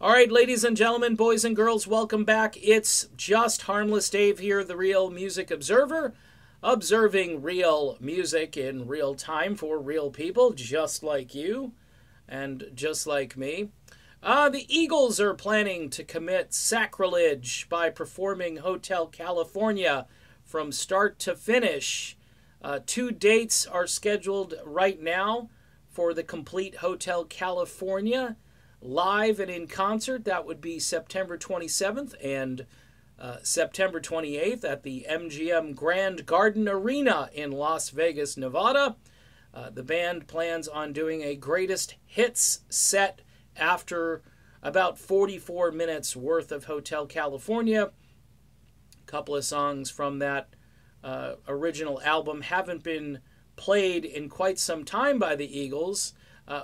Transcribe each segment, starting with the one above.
All right, ladies and gentlemen, boys and girls, welcome back. It's just Harmless Dave here, the Real Music Observer, observing real music in real time for real people just like you and just like me. The Eagles are planning to commit sacrilege by performing Hotel California from start to finish. 2 dates are scheduled right now for the complete Hotel California. Live and in concert, that would be September 27th and September 28th at the MGM Grand Garden Arena in Las Vegas, Nevada. The band plans on doing a greatest hits set after about 44 minutes worth of Hotel California. A couple of songs from that original album haven't been played in quite some time by the Eagles.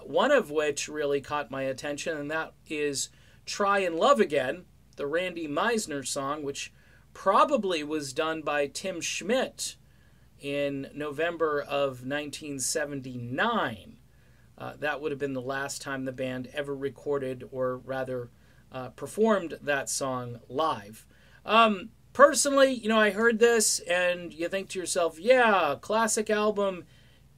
One of which really caught my attention, and that is Try and Love Again, the Randy Meisner song, which probably was done by Tim Schmidt in November of 1979. That would have been the last time the band ever recorded, or rather performed that song live. Personally, I heard this and you think to yourself, yeah, classic album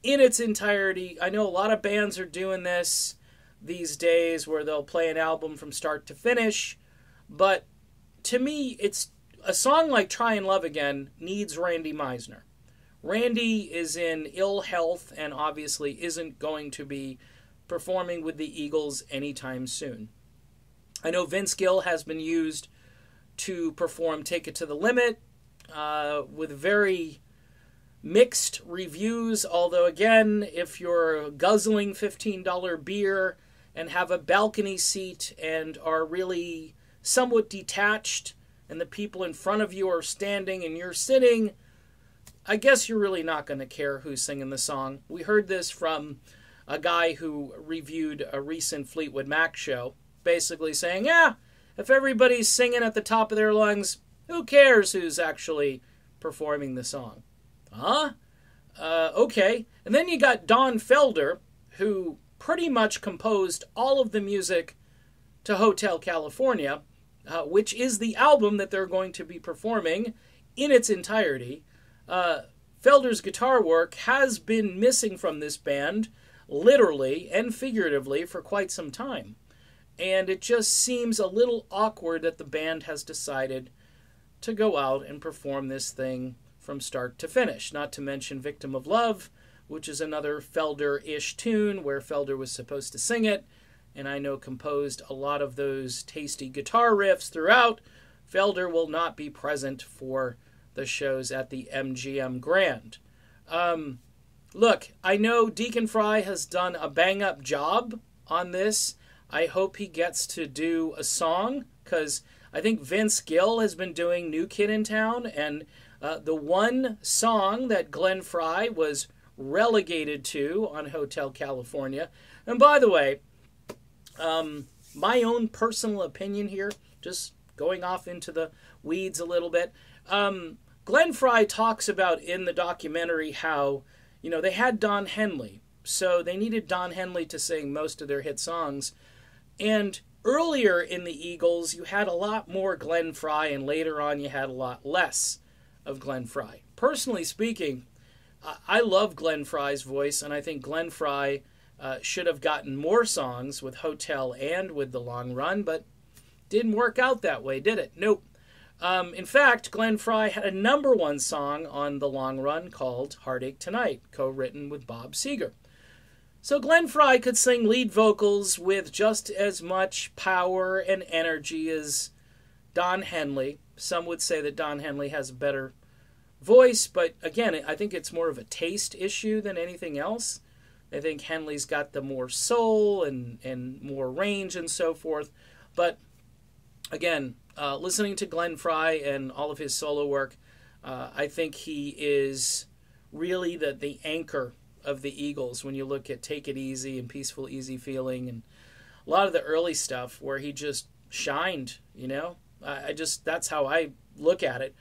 in its entirety. I know a lot of bands are doing this these days where they'll play an album from start to finish, but to me, it's a song like Try and Love Again needs Randy Meisner. Randy is in ill health and obviously isn't going to be performing with the Eagles anytime soon. I know Vince Gill has been used to perform Take It to the Limit with very mixed reviews, although again, if you're guzzling $15 beer and have a balcony seat and are really somewhat detached and the people in front of you are standing and you're sitting, I guess you're really not going to care who's singing the song. We heard this from a guy who reviewed a recent Fleetwood Mac show, basically saying, yeah, if everybody's singing at the top of their lungs, who cares who's actually performing the song? Okay. And then you got Don Felder, who pretty much composed all of the music to Hotel California, which is the album that they're going to be performing in its entirety. Felder's guitar work has been missing from this band, literally and figuratively, for quite some time. And it just seems a little awkward that the band has decided to go out and perform this thing from start to finish. Not to mention Victim of Love, which is another Felder-ish tune where Felder was supposed to sing it, and I know composed a lot of those tasty guitar riffs throughout. Felder will not be present for the shows at the MGM Grand. Look, I know Deacon Fry has done a bang-up job on this. I hope he gets to do a song, because I think Vince Gill has been doing New Kid in Town, and the one song that Glenn Fry was relegated to on Hotel California. And by the way, my own personal opinion here, just going off into the weeds a little bit, Glenn Fry talks about in the documentary how, they had Don Henley, so they needed Don Henley to sing most of their hit songs. And earlier in the Eagles, you had a lot more Glenn Fry, and later on you had a lot less of Glenn Fry. Personally speaking, I love Glenn Fry's voice, and I think Glenn Fry should have gotten more songs with Hotel and with The Long Run, but didn't work out that way, did it? Nope. In fact, Glenn Fry had a #1 song on The Long Run called Heartache Tonight, co-written with Bob Seger. So Glenn Fry could sing lead vocals with just as much power and energy as Don Henley. Some would say that Don Henley has a better voice, but again, I think it's more of a taste issue than anything else. I think Henley's got the more soul and more range and so forth. But again, listening to Glenn Fry and all of his solo work, I think he is really the anchor of the Eagles when you look at Take It Easy and Peaceful Easy Feeling and a lot of the early stuff where he just shined, that's how I look at it.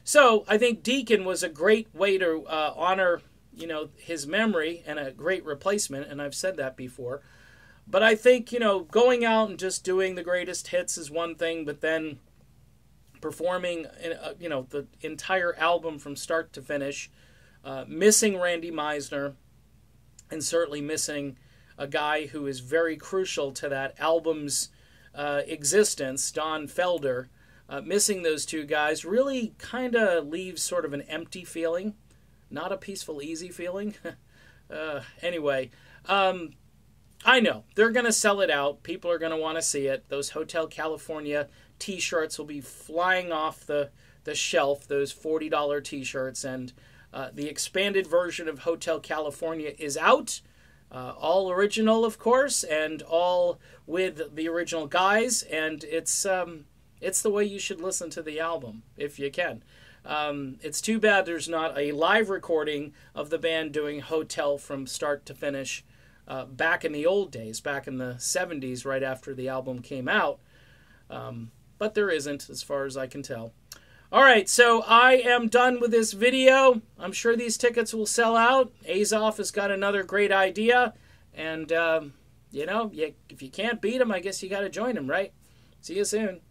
So I think Deacon was a great way to honor, his memory, and a great replacement, and I've said that before. But I think, you know, going out and just doing the greatest hits is one thing, but then performing, you know, the entire album from start to finish, missing Randy Meisner, and certainly missing a guy who is very crucial to that album's existence, Don Felder, missing those two guys really kind of leaves sort of an empty feeling, not a peaceful, easy feeling. Anyway, I know they're going to sell it out. People are going to want to see it. Those Hotel California t-shirts will be flying off the shelf, those $40 t-shirts, and the expanded version of Hotel California is out. All original, of course, and all with the original guys, and it's the way you should listen to the album, if you can. It's too bad there's not a live recording of the band doing Hotel from start to finish back in the old days, back in the 70s, right after the album came out. But there isn't, as far as I can tell. All right, so I am done with this video. I'm sure these tickets will sell out. Azoff has got another great idea. And, you know, if you can't beat him, I guess you got to join him, right? See you soon.